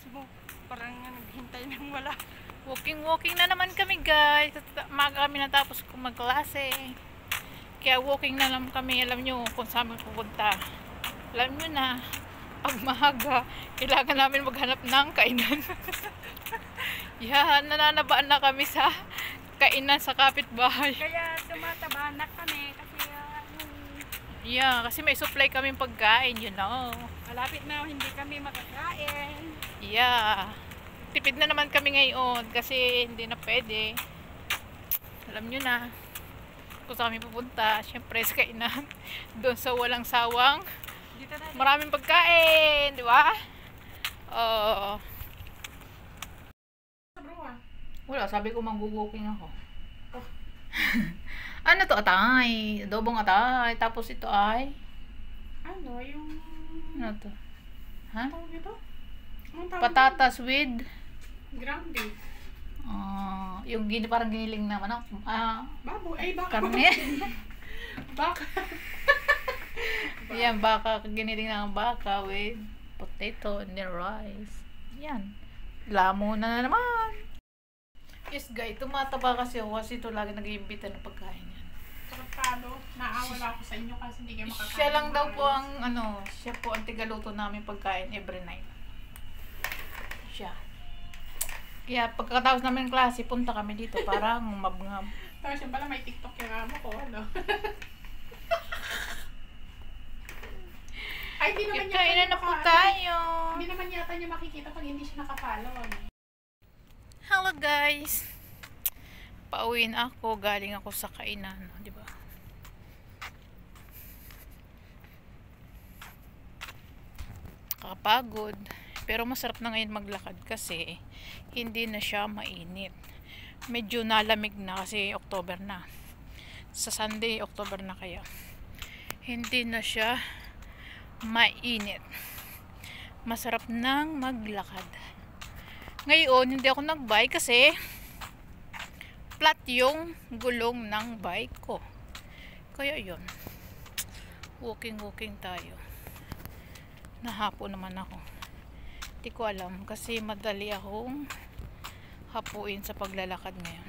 lakas mo. Parang naghintay ng wala. Walking na naman kami guys. Maga kami natapos kung magklase. Kaya walking na lang kami. Alam nyo kung saan pupunta. Alam nyo na, pag mahaga, kailangan namin maghanap ng kainan. Yan, nananabaan na kami sa kainan sa kapitbahay. Kaya tumataba na kami kasi yeah, kasi may supply kaming pagkain, you know. malapit na hindi kami makakain. Yeah. Tipid na naman kami ngayon kasi hindi na pwede. Alam nyo na kung saan kami pupunta. Siyempre sa kainan. Doon sa walang sawang Dito na. maraming pagkain, di ba? Wala, sabi ko mag-walking ako. Oh. Ano to, atay? Adobong atay. Tapos ito ay Ano, yung... ano to? Ha? Tawag ito? Anong tawag Patatas with ito? Ground beef. yung parang giniling na manok. Baboy. Ay, baka. Karne. Baka. Yan, baka. Giniling na ang baka with potato and then rice. Yan. Lamo na naman. Yes, guys. Tumataba kasi ako kasi ito lagi nag-iimbita ng pagkain yan. Tarantado. Naawala ako sa inyo kasi hindi kayo makakain. Siya lang daw po ang siya po ang tigaluto namin pagkain every night. Siya. Kaya pagkatapos namin ng klase, punta kami dito para mabngab. Tapos yung pala may TikTok yung amo ko, ano? Ay, di naman Kainan na po tayo. Hindi naman yata niya makikita pag hindi siya nakafollow. Hello guys. Pauwiin ako, galing ako sa kainan, di ba? Kakapagod. Pero masarap na ngayon maglakad kasi hindi na siya mainit. Medyo nalamig na kasi October na. Sa Sunday, October na kaya. Hindi na siya mainit. Masarap nang maglakad. Ngayon, hindi ako nagbike kasi flat yung gulong ng bike ko. Kaya yun. Walking tayo. Nahapo naman ako. Hindi ko alam kasi madali akong hapuin sa paglalakad ngayon.